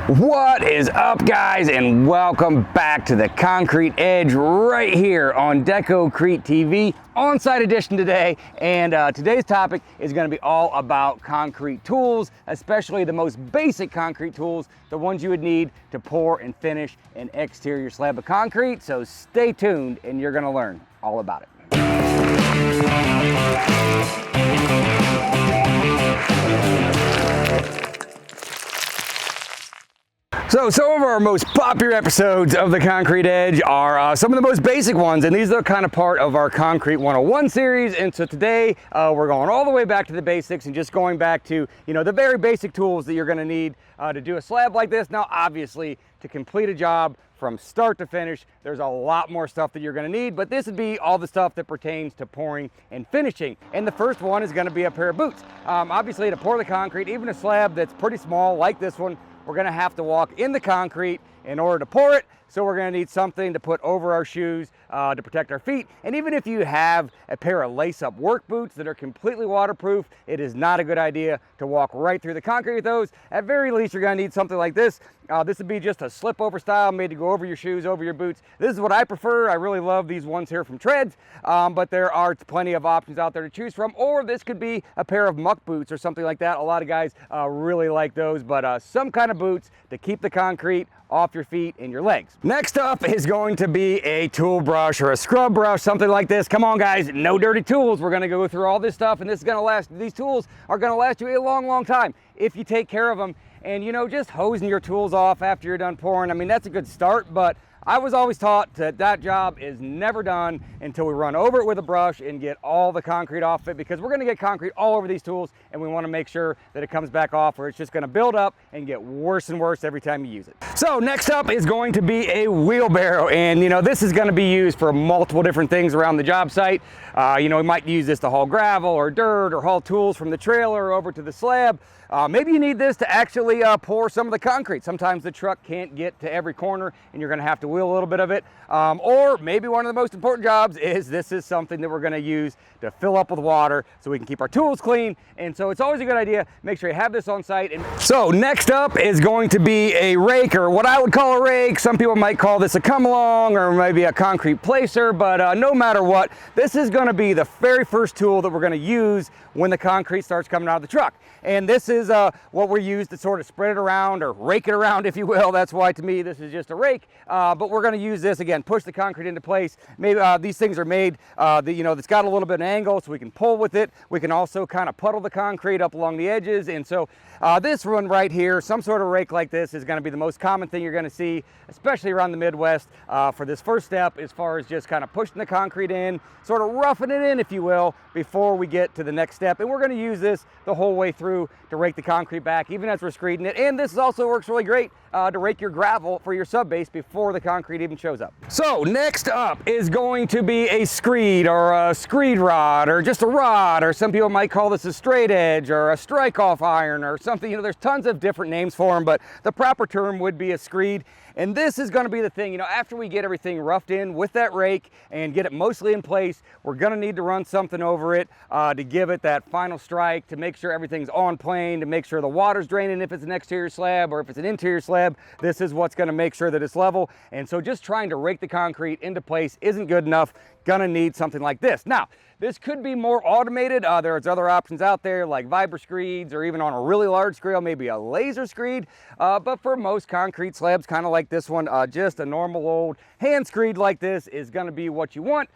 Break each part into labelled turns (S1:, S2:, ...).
S1: What is up, guys, and welcome back to the Concrete Edge right here on Deco-Crete TV, on-site edition today. And today's topic is going to be all about concrete tools, especially the most basic concrete tools, the ones you would need to pour and finish an exterior slab of concrete. So stay tuned and you're going to learn all about it. So some of our most popular episodes of the Concrete Edge are some of the most basic ones, and these are kind of part of our Concrete 101 series. And so today we're going all the way back to the basics and just going back to, the very basic tools that you're going to need to do a slab like this. Now, obviously, to complete a job from start to finish, there's a lot more stuff that you're going to need, but this would be all the stuff that pertains to pouring and finishing. And the first one is going to be a pair of boots. Obviously, to pour the concrete, even a slab that's pretty small like this one, we're going to have to walk in the concrete in order to pour it. So we're going to need something to put over our shoes to protect our feet. And even if you have a pair of lace-up work boots that are completely waterproof, it is not a good idea to walk right through the concrete with those. At very least, you're going to need something like this. This would be just a slip-over style made to go over your shoes, over your boots. This is what I prefer. I really love these ones here from Treads, but there are plenty of options out there to choose from. Or this could be a pair of muck boots or something like that. A lot of guys really like those, but some kind of boots to keep the concrete off your feet and your legs. Next up is going to be a tool brush or a scrub brush, something like this. Come on, guys, no dirty tools. We're gonna go through all this stuff, and this is gonna last, these tools are gonna last you a long, long time if you take care of them. And just hosing your tools off after you're done pouring, I mean, that's a good start, but I was always taught that job is never done until we run over it with a brush and get all the concrete off it, because we're gonna get concrete all over these tools, and we wanna make sure that it comes back off, or it's just gonna build up and get worse and worse every time you use it. So next up is going to be a wheelbarrow, and this is gonna be used for multiple different things around the job site. We might use this to haul gravel or dirt or haul tools from the trailer over to the slab. Maybe you need this to actually pour some of the concrete. Sometimes the truck can't get to every corner and you're gonna have to wheel a little bit of it. Or maybe one of the most important jobs is this is something that we're gonna use to fill up with water so we can keep our tools clean. And so it's always a good idea, make sure you have this on site. And so next up is going to be a rake, or what I would call a rake. Some people might call this a come along or maybe a concrete placer, but no matter what, this is gonna be the very first tool that we're gonna use when the concrete starts coming out of the truck. And this is what we use to sort of spread it around or rake it around, if you will. That's why to me this is just a rake. But we're going to use this, again, push the concrete into place. Maybe these things are made that's got a little bit of an angle so we can pull with it. We can also kind of puddle the concrete up along the edges. And so this one right here, some sort of rake like this, is going to be the most common thing you're going to see, especially around the Midwest, for this first step, as far as just kind of pushing the concrete in, sort of roughing it in, if you will, before we get to the next step. And we're going to use this the whole way through to rake the concrete back, even as we're screeding it. And this also works really great to rake your gravel for your sub base before the concrete even shows up. So next up is going to be a screed, or a screed rod, or just a rod, or some people might call this a straight edge or a strike off iron or something. There's tons of different names for them, but the proper term would be a screed. And this is going to be the thing, after we get everything roughed in with that rake and get it mostly in place, we're going to need to run something over it to give it that final strike, to make sure everything's on plane, to make sure the water's draining if it's an exterior slab, or if it's an interior slab. This is what's going to make sure that it's level. And so just trying to rake the concrete into place isn't good enough. Gonna need something like this. Now, this could be more automated. There's other options out there like vibra screeds, or even on a really large scale, maybe a laser screed. But for most concrete slabs, kind of like this one, just a normal old hand screed like this is gonna be what you want.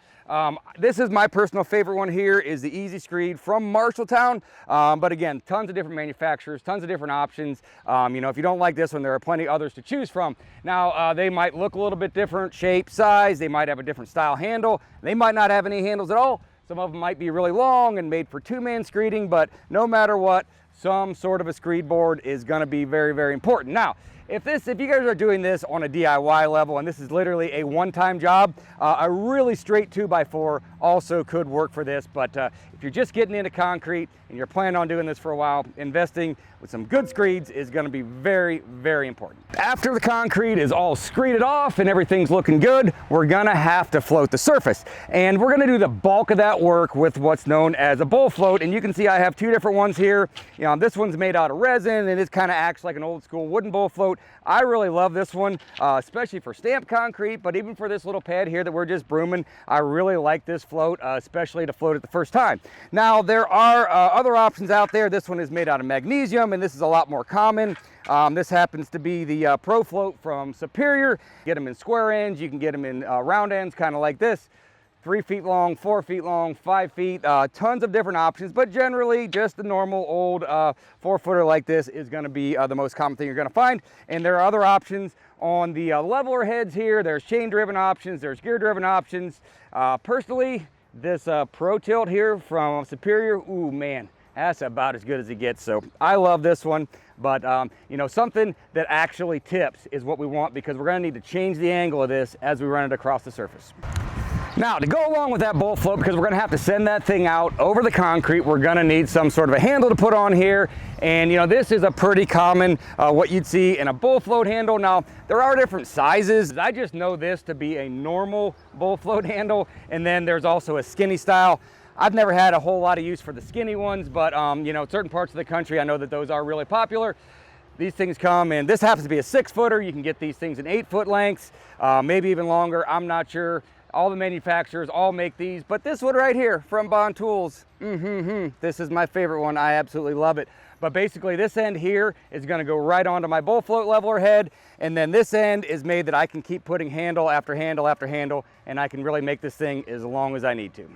S1: This is my personal favorite one here, is the Easy Screed from Marshalltown. But again, tons of different manufacturers, tons of different options. If you don't like this one, there are plenty others to choose from. Now, they might look a little bit different shape, size. They might have a different style handle. They might not have any handles at all. Some of them might be really long and made for two-man screeding, but no matter what, some sort of a screed board is gonna be very, very important. Now, if you guys are doing this on a DIY level, and this is literally a one-time job, a really straight 2x4 also could work for this. But if you're just getting into concrete and you're planning on doing this for a while, investing with some good screeds is going to be very, very important. After the concrete is all screeded off and everything's looking good, we're going to have to float the surface. And we're going to do the bulk of that work with what's known as a bowl float. And you can see I have two different ones here. This one's made out of resin, and it kind of acts like an old school wooden bowl float. I really love this one, especially for stamped concrete, but even for this little pad here that we're just brooming, I really like this float, especially to float it the first time. Now, there are other options out there. This one is made out of magnesium, and this is a lot more common. This happens to be the Pro Float from Superior. Get them in square ends, you can get them in round ends, kind of like this. 3 feet long, 4 feet long, 5 feet, tons of different options, but generally just the normal old 4-footer like this is gonna be the most common thing you're gonna find. And there are other options on the leveler heads here. There's chain driven options, there's gear driven options. Personally, this Pro Tilt here from Superior, ooh man, that's about as good as it gets. So I love this one, but you know, something that actually tips is what we want, because we're gonna need to change the angle of this as we run it across the surface. Now, to go along with that bowl float, because we're gonna have to send that thing out over the concrete, we're gonna need some sort of a handle to put on here. And you know, this is a pretty common, what you'd see in a bowl float handle. Now, there are different sizes. I just know this to be a normal bowl float handle. And then there's also a skinny style. I've never had a whole lot of use for the skinny ones, but you know, certain parts of the country, I know that those are really popular. These things come, and this happens to be a 6-footer. You can get these things in 8-foot lengths, maybe even longer, I'm not sure. All the manufacturers all make these, but this one right here from Bond Tools, this is my favorite one. I absolutely love it. But basically this end here is gonna go right onto my bowl float leveler head, and then this end is made that I can keep putting handle after handle after handle, and I can really make this thing as long as I need to.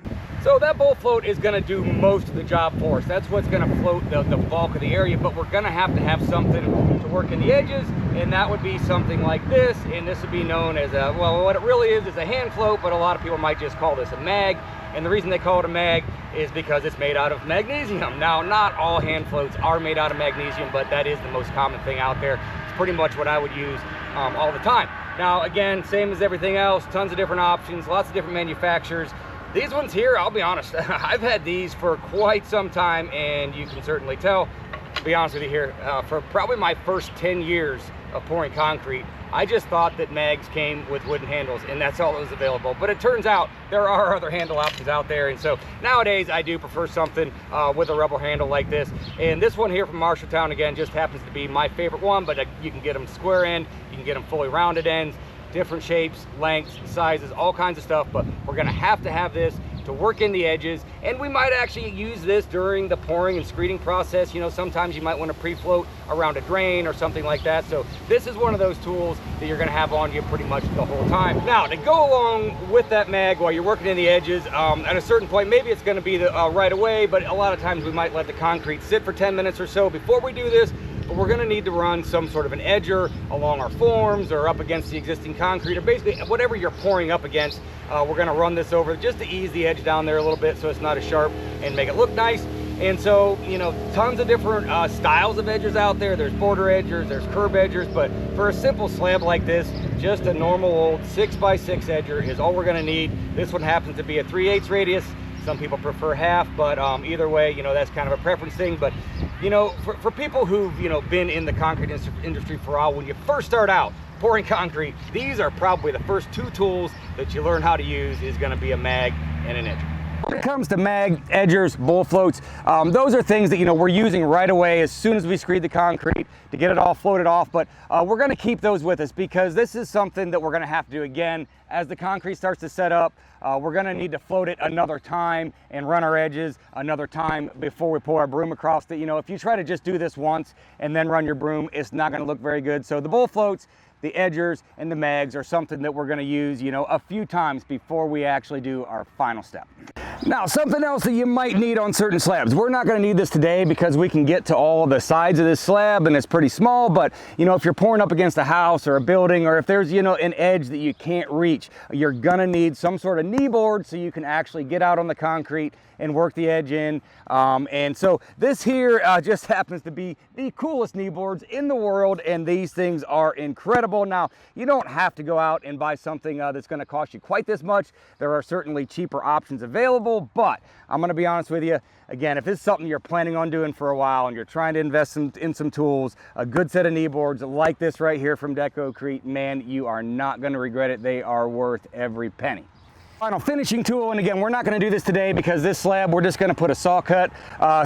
S1: So that bowl float is gonna do most of the job for us. That's what's gonna float the bulk of the area, but we're gonna have to have something to work in the edges, and that would be something like this, and this would be known as a, well, what it really is a hand float, but a lot of people might just call this a mag. And the reason they call it a mag is because it's made out of magnesium. Now, not all hand floats are made out of magnesium, but that is the most common thing out there. It's pretty much what I would use all the time. Now, again, same as everything else, tons of different options, lots of different manufacturers. These ones here, I'll be honest, I've had these for quite some time, and you can certainly tell, to be honest with you here, for probably my first 10 years of pouring concrete, I just thought that mags came with wooden handles, and that's all that was available. But it turns out there are other handle options out there, and so nowadays I do prefer something with a rubber handle like this. And this one here from Marshalltown, again, just happens to be my favorite one, but you can get them square end, you can get them fully rounded ends, different shapes, lengths, sizes, all kinds of stuff, but we're gonna have to have this to work in the edges, and we might actually use this during the pouring and screeding process. You know, sometimes you might want to pre-float around a drain or something like that. So this is one of those tools that you're going to have on you pretty much the whole time. Now, to go along with that mag while you're working in the edges, at a certain point, maybe it's going to be the right away, but a lot of times we might let the concrete sit for 10 minutes or so before we do this. But we're gonna need to run some sort of an edger along our forms or up against the existing concrete, or basically whatever you're pouring up against. We're gonna run this over just to ease the edge down there a little bit so it's not as sharp and make it look nice. And so, you know, tons of different styles of edgers out there. There's border edgers, there's curb edgers, but for a simple slab like this, just a normal old 6x6 edger is all we're gonna need. This one happens to be a 3/8 radius. Some people prefer half, but either way, you know, that's kind of a preference thing. But, you know, for people who've, you know, been in the concrete industry for a while, when you first start out pouring concrete, these are probably the first 2 tools that you learn how to use is gonna be a mag and an edger. When it comes to mag, edgers, bowl floats, those are things that, you know, we're using right away as soon as we screed the concrete to get it all floated off, but we're gonna keep those with us because this is something that we're gonna have to do again as the concrete starts to set up. We're gonna need to float it another time and run our edges another time before we pour our broom across it. You know, if you try to just do this once and then run your broom, it's not gonna look very good. So the bowl floats, the edgers, and the mags are something that we're gonna use, you know, a few times before we actually do our final step. Now, something else that you might need on certain slabs. We're not gonna need this today because we can get to all the sides of this slab and it's pretty small, but you know, if you're pouring up against a house or a building, or if there's, you know, an edge that you can't reach, you're gonna need some sort of knee board so you can actually get out on the concrete and work the edge in. And so this here just happens to be the coolest knee boards in the world, and these things are incredible. Now, you don't have to go out and buy something that's gonna cost you quite this much. There are certainly cheaper options available, but I'm gonna be honest with you, again, if it's something you're planning on doing for a while and you're trying to invest in some tools, a good set of knee boards like this right here from Deco-Crete, man, you are not gonna regret it. They are worth every penny. Final finishing tool, and again, we're not going to do this today because this slab, we're just going to put a saw cut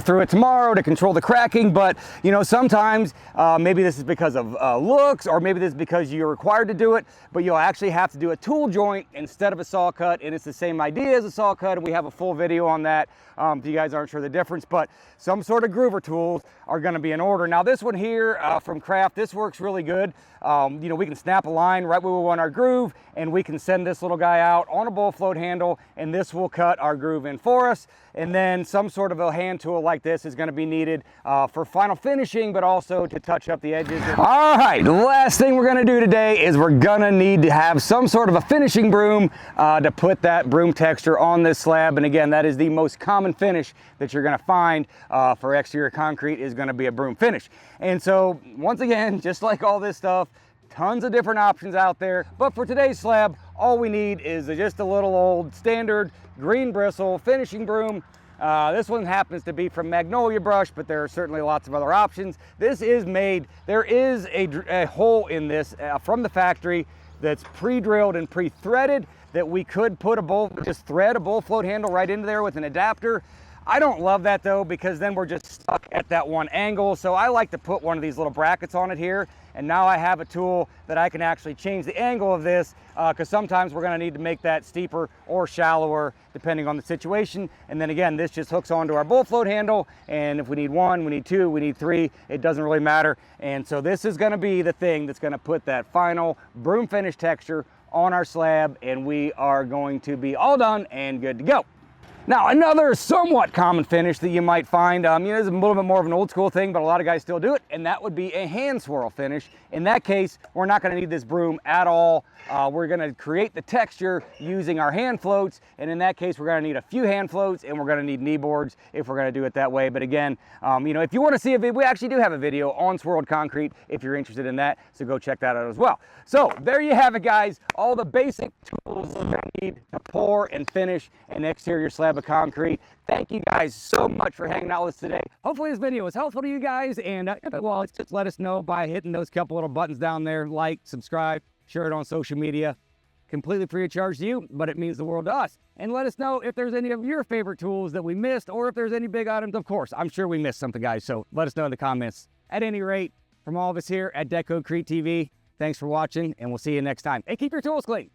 S1: through it tomorrow to control the cracking. But you know, sometimes maybe this is because of looks, or maybe this is because you're required to do it, but you'll actually have to do a tool joint instead of a saw cut, and it's the same idea as a saw cut, and we have a full video on that if you guys aren't sure the difference. But some sort of groover tools are going to be in order. Now this one here from Craft, this works really good. You know, we can snap a line right where we want our groove, and we can send this little guy out on a bull float handle, and this will cut our groove in for us. And then some sort of a hand tool like this is going to be needed for final finishing, but also to touch up the edges. All right, the last thing we're going to do today is we're going to need to have some sort of a finishing broom to put that broom texture on this slab. And again, that is the most common finish that you're going to find for exterior concrete, is going to be a broom finish. And so once again, just like all this stuff, tons of different options out there. But for today's slab, all we need is just a little old standard green bristle finishing broom. This one happens to be from Magnolia Brush, but there are certainly lots of other options. This is made, there is a hole in this from the factory that's pre-drilled and pre-threaded that we could put just thread a bull float handle right into there with an adapter. I don't love that though, because then we're just stuck at that one angle. So I like to put one of these little brackets on it here. And now I have a tool that I can actually change the angle of this, because sometimes we're going to need to make that steeper or shallower depending on the situation. And then again, this just hooks onto our bull float handle, and if we need one, we need two, we need three, it doesn't really matter. And so this is going to be the thing that's going to put that final broom finish texture on our slab, and we are going to be all done and good to go. Now, another somewhat common finish that you might find, you know, is a little bit more of an old school thing, but a lot of guys still do it, and that would be a hand swirl finish. In that case, we're not going to need this broom at all. We're going to create the texture using our hand floats, and in that case, we're going to need a few hand floats, and we're going to need knee boards if we're going to do it that way. But again, you know, if you want to see a video, we actually do have a video on swirled concrete if you're interested in that, so go check that out as well. So there you have it, guys. All the basic tools you're going to need to pour and finish an exterior slab of concrete. Thank you guys so much for hanging out with us today. Hopefully this video was helpful to you guys, and well, just let us know by hitting those couple little buttons down there: like, subscribe, share it on social media. Completely free of charge to you, but it means the world to us. And let us know if there's any of your favorite tools that we missed, or if there's any big items. Of course, I'm sure we missed something, guys, so let us know in the comments. At any rate, from all of us here at Deco-Crete TV, thanks for watching, and we'll see you next time. Hey, keep your tools clean.